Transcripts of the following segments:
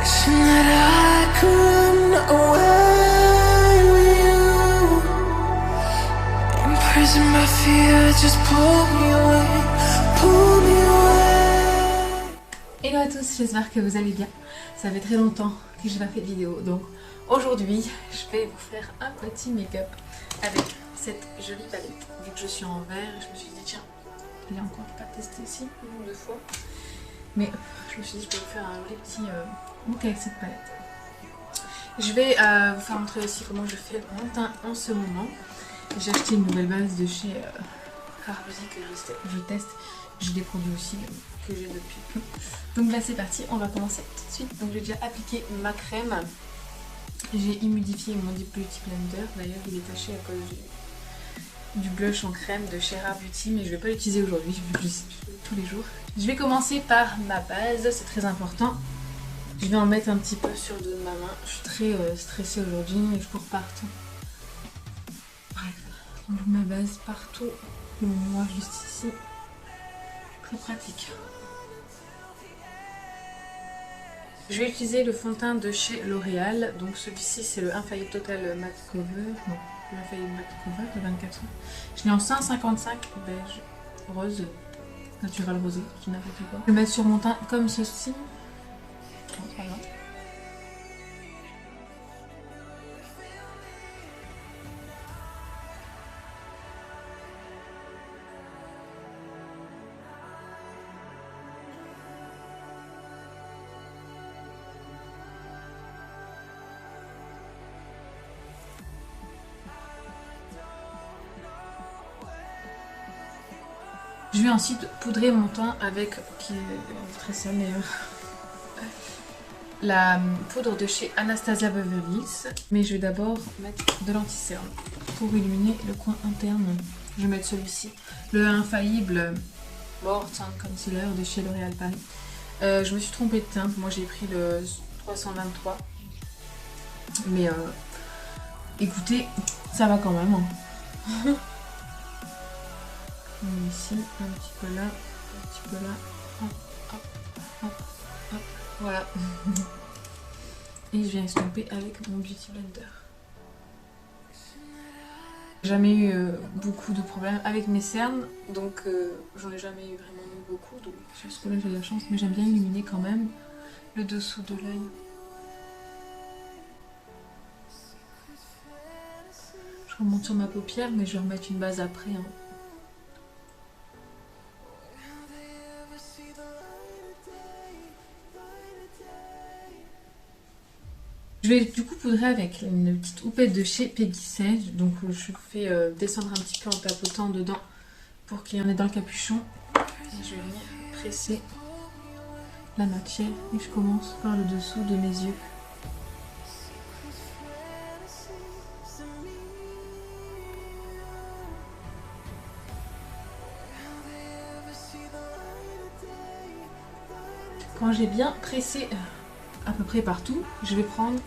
Hello à tous, j'espère que vous allez bien. Ça fait très longtemps que je n'ai pas fait de vidéo, donc aujourd'hui je vais vous faire un petit make-up avec cette jolie palette. Vu que je suis en vert, je me suis dit tiens, je l'ai encore pas testé ici, une ou deux fois, mais je me suis dit je vais vous faire un joli petit look avec cette palette. Je vais vous faire montrer aussi comment je fais mon teint en ce moment. J'ai acheté une nouvelle base de chez Rare Beauty que je teste. J'ai des produits aussi que j'ai depuis. Donc là c'est parti, on va commencer tout de suite. Donc j'ai déjà appliqué ma crème. J'ai humidifié mon Deep Beauty Blender. D'ailleurs il est taché à cause du blush en crème de chez Rare Beauty, mais je ne vais pas l'utiliser aujourd'hui, je l'utilise tous les jours. Je vais commencer par ma base, c'est très important. Je vais en mettre un petit peu sur le dos de ma main. Je suis très stressée aujourd'hui et je cours partout. Bref, donc ma base partout, et moi juste ici. Très pratique. Je vais utiliser le fond de teint de chez L'Oréal. Donc celui-ci c'est le Infaillible Total Matte Cover. Non, le Infaillible Matte Cover de 24 heures. Je l'ai en 155 beige rose. Natural rosé, je n'importe quoi. Je vais le mettre sur mon teint comme ceci. Voilà. Je vais ensuite poudrer mon teint avec, qui est très sale d'ailleurs, la poudre de chez Anastasia Beverly Hills. Mais je vais d'abord mettre de l'anti-cerne pour illuminer le coin interne. Je vais mettre celui-ci, le Infaillible More Teint Concealer de chez L'Oréal Paris. Je me suis trompée de teinte, moi j'ai pris le 323. Mais écoutez, ça va quand même. Hein. Ici, un petit peu là, un petit peu là, hop, hop, hop, hop, voilà. Et je viens estomper avec mon Beauty Blender. J'ai jamais eu beaucoup de problèmes avec mes cernes, donc j'en ai jamais eu vraiment beaucoup, donc sur ce coup-là j'ai de la chance, mais j'aime bien illuminer quand même le dessous de l'œil. Je remonte sur ma paupière, mais je vais remettre une base après. Hein. Je vais du coup poudrer avec une petite houppette de chez Peggy Sage. Donc je fais descendre un petit peu en tapotant dedans pour qu'il y en ait dans le capuchon. Et je vais venir presser la matière et je commence par le dessous de mes yeux. Quand j'ai bien pressé à peu près partout, je vais prendre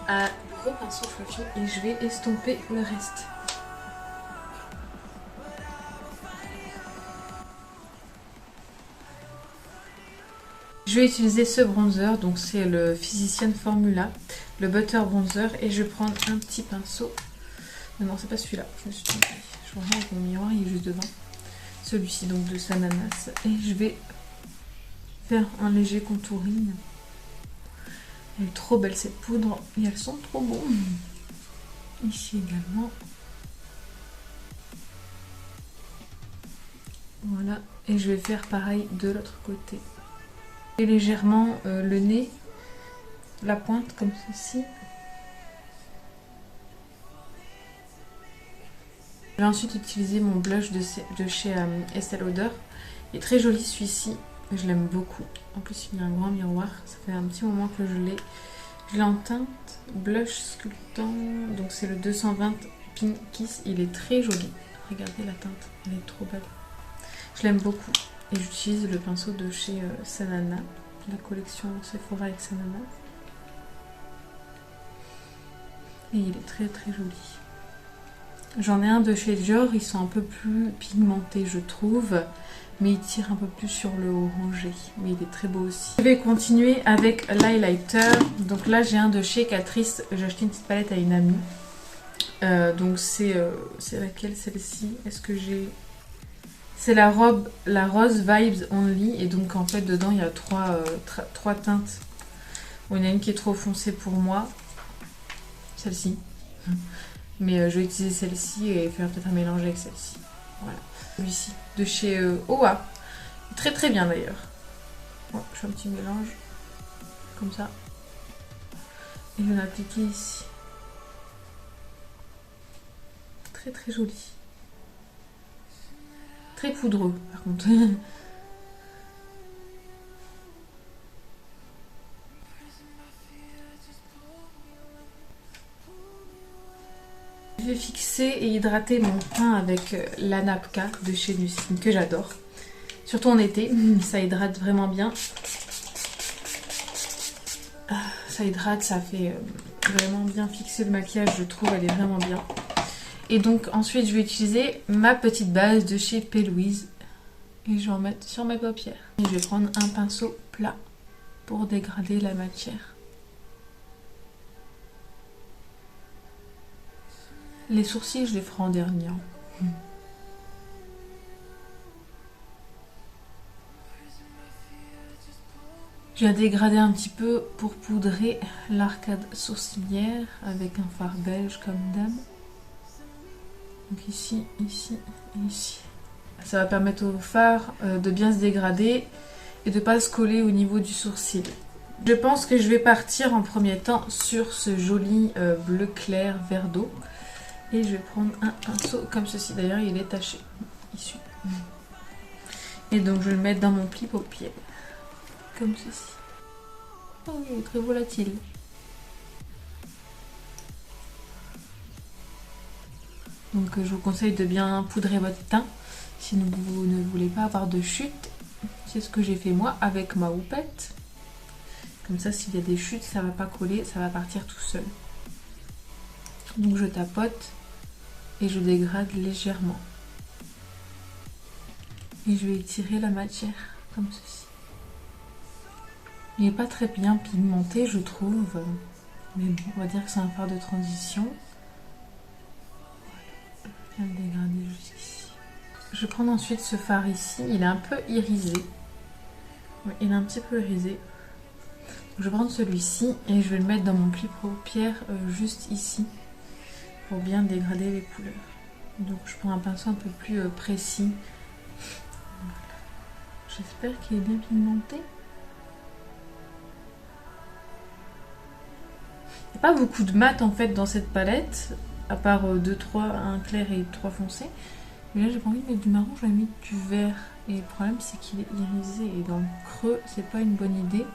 un gros pinceau fluffy et je vais estomper le reste. Je vais utiliser ce bronzer, donc c'est le Physician Formula, le Butter Bronzer, et je vais prendre un petit pinceau. Non, c'est pas celui-là, je me suis trompée. Je reviens avec mon miroir, il est juste devant. Celui-ci donc de Sananas, et je vais faire un léger contouring. Elle est trop belle cette poudre et elles sont trop bonnes. Ici également. Voilà. Et je vais faire pareil de l'autre côté. Et légèrement le nez, la pointe comme ceci. Je vais ensuite utiliser mon blush de chez Estée Lauder. Il est très joli celui-ci. Je l'aime beaucoup. En plus, il y a un grand miroir. Ça fait un petit moment que je l'ai. Je l'ai en teinte blush sculptant. Donc, c'est le 220 Pink Kiss. Il est très joli. Regardez la teinte. Elle est trop belle. Je l'aime beaucoup. Et j'utilise le pinceau de chez Sanana. La collection Sephora avec Sanana. Et il est très très joli. J'en ai un de chez Dior, ils sont un peu plus pigmentés je trouve, mais il tire un peu plus sur le orangé, mais il est très beau aussi. Je vais continuer avec l'highlighter. Donc là j'ai un de chez Catrice, j'ai acheté une petite palette à une amie. Donc c'est laquelle celle-ci? Est-ce que j'ai... C'est la Rose Vibes Only, et donc en fait dedans il y a trois teintes. Bon, il y en a une qui est trop foncée pour moi, celle-ci. Mais je vais utiliser celle-ci et faire peut-être un mélange avec celle-ci. Voilà. Celui-ci, de chez OA. Très très bien d'ailleurs. Bon, je fais un petit mélange. Comme ça. Et je vais l'appliquer ici. Très très joli. Très poudreux par contre. Je vais fixer et hydrater mon teint avec la Napka de chez Lucine que j'adore. Surtout en été, ça hydrate vraiment bien. Ça hydrate, ça fait vraiment bien fixer le maquillage, je trouve, elle est vraiment bien. Et donc ensuite je vais utiliser ma petite base de chez P. Louise et je vais en mettre sur mes paupières. Et je vais prendre un pinceau plat pour dégrader la matière. Les sourcils je les ferai en dernier. Je viens dégrader un petit peu pour poudrer l'arcade sourcilière avec un fard beige comme d'hab. Donc ici, ici et ici. Ça va permettre au fard de bien se dégrader et de ne pas se coller au niveau du sourcil. Je pense que je vais partir en premier temps sur ce joli bleu clair vert d'eau. Et je vais prendre un pinceau comme ceci. D'ailleurs, il est taché. Ici. Et donc, je vais le mettre dans mon pli paupière. Comme ceci. Oh, il est très volatile. Donc je vous conseille de bien poudrer votre teint si vous ne voulez pas avoir de chute. C'est ce que j'ai fait moi avec ma houppette. Comme ça, s'il y a des chutes, ça va pas coller, ça va partir tout seul. Donc je tapote et je dégrade légèrement. Et je vais étirer la matière comme ceci. Il n'est pas très bien pigmenté, je trouve. Mais bon, on va dire que c'est un fard de transition. Je vais le dégrader jusqu'ici. Je vais prendre ensuite ce fard ici. Il est un peu irisé. Oui, il est un petit peu irisé. Je vais prendre celui-ci et je vais le mettre dans mon pli paupière juste ici. Pour bien dégrader les couleurs. Donc je prends un pinceau un peu plus précis. Voilà. J'espère qu'il est bien pigmenté. Il n'y a pas beaucoup de mat en fait dans cette palette, à part 2-3, un clair et 3 foncés. Mais là j'ai pas envie de mettre du marron, j'ai mis du vert. Et le problème c'est qu'il est irisé et dans le creux c'est pas une bonne idée.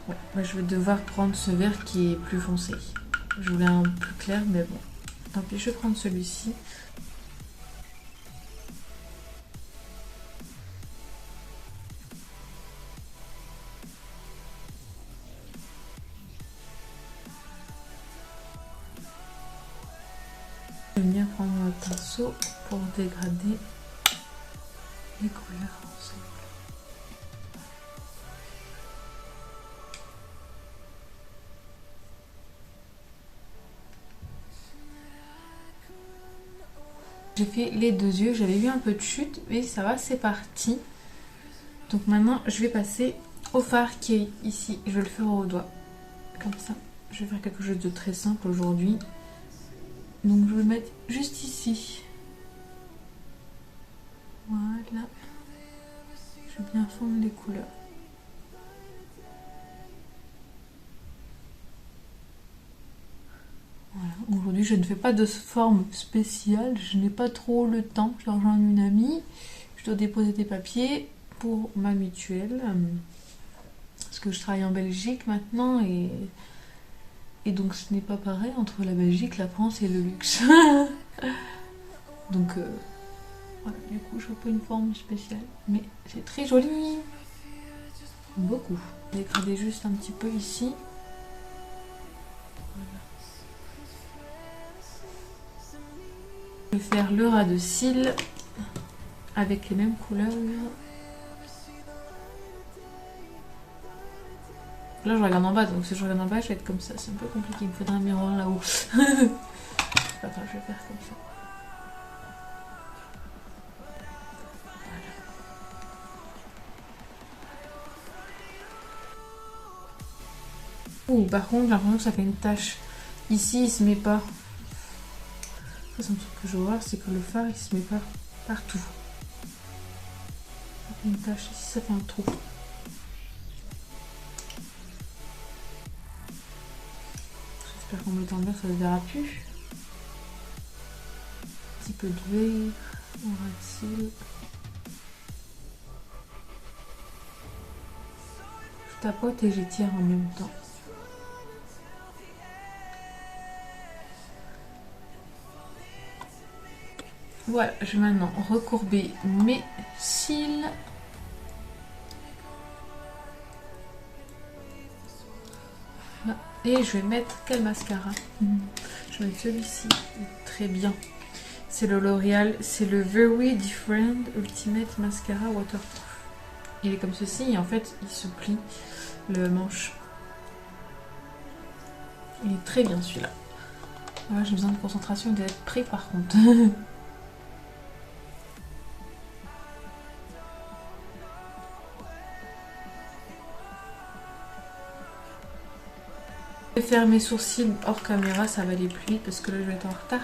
Ouais, moi je vais devoir prendre ce vert qui est plus foncé. Je voulais un plus clair mais bon. Tant pis, je vais prendre celui-ci. Je vais venir prendre mon pinceau pour dégrader les couleurs ensemble. J'ai fait les deux yeux, j'avais eu un peu de chute, mais ça va, c'est parti. Donc maintenant, je vais passer au fard qui est ici. Je vais le faire au doigt, comme ça. Je vais faire quelque chose de très simple aujourd'hui. Donc je vais le mettre juste ici. Voilà. Je vais bien fondre les couleurs. Voilà. Aujourd'hui, je ne fais pas de forme spéciale. Je n'ai pas trop le temps. J'ai rejoint une amie. Je dois déposer des papiers pour ma mutuelle. Parce que je travaille en Belgique maintenant et donc ce n'est pas pareil entre la Belgique, la France et le luxe. Donc voilà, du coup je fais pas une forme spéciale. Mais c'est très joli. Beaucoup. Dégrader juste un petit peu ici. faire le ras de cils avec les mêmes couleurs. Là je regarde en bas, donc si je regarde en bas je vais être comme ça, c'est un peu compliqué, il me faudra un miroir là-haut. Attends, je vais faire comme ça. Ouh, par contre j'ai l'impression que ça fait une tache. Ici il se met pas. Ça c'est un truc que je veux voir, c'est que le fard il se met pas partout. Ça fait une tache, ici ça fait un trou. J'espère qu'en mettant bien ça ne se verra plus. Un petit peu de verre, on retire. Je tapote et j'étire en même temps. Voilà, je vais maintenant recourber mes cils. Et je vais mettre quel mascara? Je vais mettre celui-ci, très bien. C'est le L'Oréal, c'est le Very Different Ultimate Mascara Waterproof. Il est comme ceci et en fait il se plie le manche. Il est très bien celui-là. Ouais, j'ai besoin de concentration et d'être prêt par contre. Je vais faire mes sourcils hors caméra, ça va aller plus vite parce que là je vais être en retard.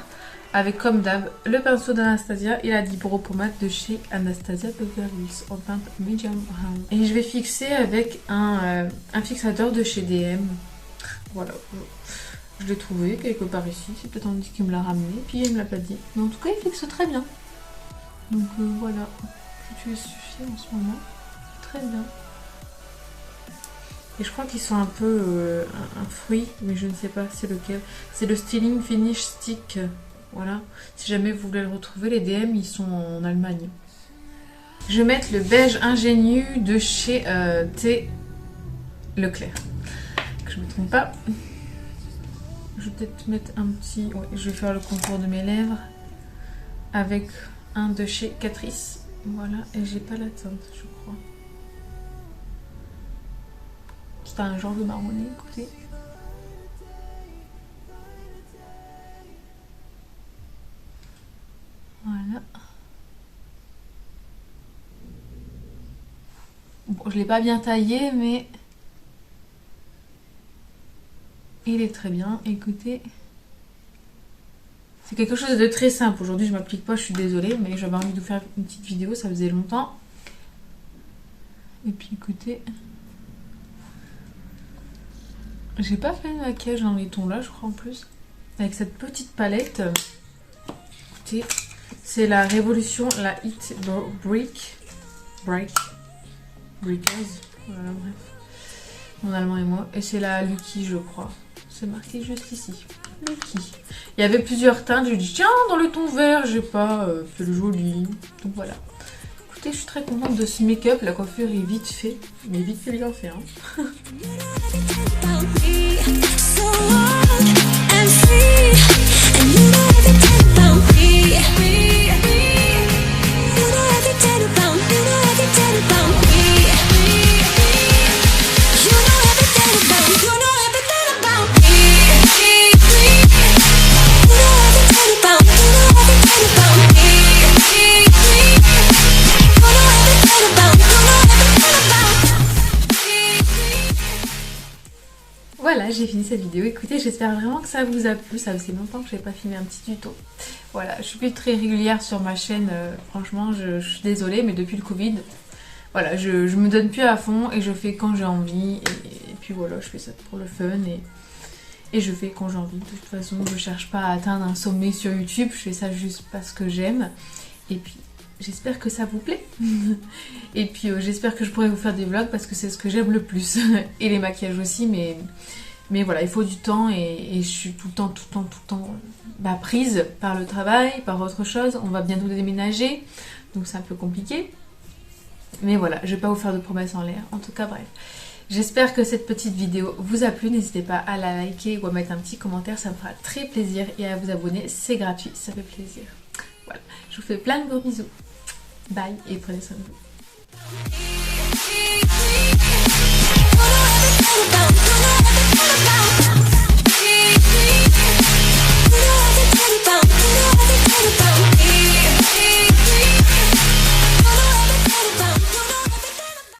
Avec comme d'hab le pinceau d'Anastasia et la Libro pommade de chez Anastasia Beverly Hills en teinte medium brown. Et je vais fixer avec un fixateur de chez DM. Voilà, je l'ai trouvé quelque part ici, c'est peut-être Andy qui me l'a ramené, puis il me l'a pas dit. Mais en tout cas il fixe très bien. Donc voilà, je vais suffire en ce moment, très bien. Et je crois qu'ils sont un peu un fruit, mais je ne sais pas c'est lequel. C'est le Styling Finish Stick. Voilà. Si jamais vous voulez le retrouver, les DM, ils sont en Allemagne. Je vais mettre le beige ingénu de chez T. Leclerc. Que je ne me trompe pas. Je vais peut-être mettre un petit... Ouais, je vais faire le contour de mes lèvres. Avec un de chez Catrice. Voilà. Et j'ai pas la teinte, je crois. C'est un genre de marronné, écoutez. Voilà. Bon, je l'ai pas bien taillé, mais il est très bien. Écoutez, c'est quelque chose de très simple. Aujourd'hui, je m'applique pas, je suis désolée, mais j'avais envie de vous faire une petite vidéo, ça faisait longtemps. Et puis, écoutez... J'ai pas fait de maquillage dans les tons là, je crois en plus. Avec cette petite palette. Écoutez, c'est la Révolution, la Hit Breakers. Voilà, bref. Mon allemand et moi. Et c'est la Lucky, je crois. C'est marqué juste ici. Lucky. Il y avait plusieurs teintes. Je lui ai dit, tiens, dans le ton vert, j'ai pas fait le joli. Donc voilà. Écoutez, je suis très contente de ce make-up. La coiffure est vite fait. Mais vite fait bien fait, hein. Voilà, j'ai fini cette vidéo. Écoutez, j'espère vraiment que ça vous a plu. Ça faisait longtemps que je n'avais pas filmé un petit tuto. Voilà, je suis plus très régulière sur ma chaîne. Franchement, je suis désolée, mais depuis le Covid, voilà, je me donne plus à fond et je fais quand j'ai envie. Et puis voilà, je fais ça pour le fun et je fais quand j'ai envie. De toute façon, je cherche pas à atteindre un sommet sur YouTube. Je fais ça juste parce que j'aime. Et puis, j'espère que ça vous plaît. Et puis, j'espère que je pourrai vous faire des vlogs parce que c'est ce que j'aime le plus. Et les maquillages aussi, mais voilà, il faut du temps et je suis tout le temps prise par le travail, par autre chose. On va bientôt déménager, donc c'est un peu compliqué. Mais voilà, je vais pas vous faire de promesses en l'air. En tout cas, bref. J'espère que cette petite vidéo vous a plu. N'hésitez pas à la liker ou à mettre un petit commentaire, ça me fera très plaisir. Et à vous abonner, c'est gratuit, ça fait plaisir. Voilà, je vous fais plein de gros bisous. Bye et prenez soin de vous.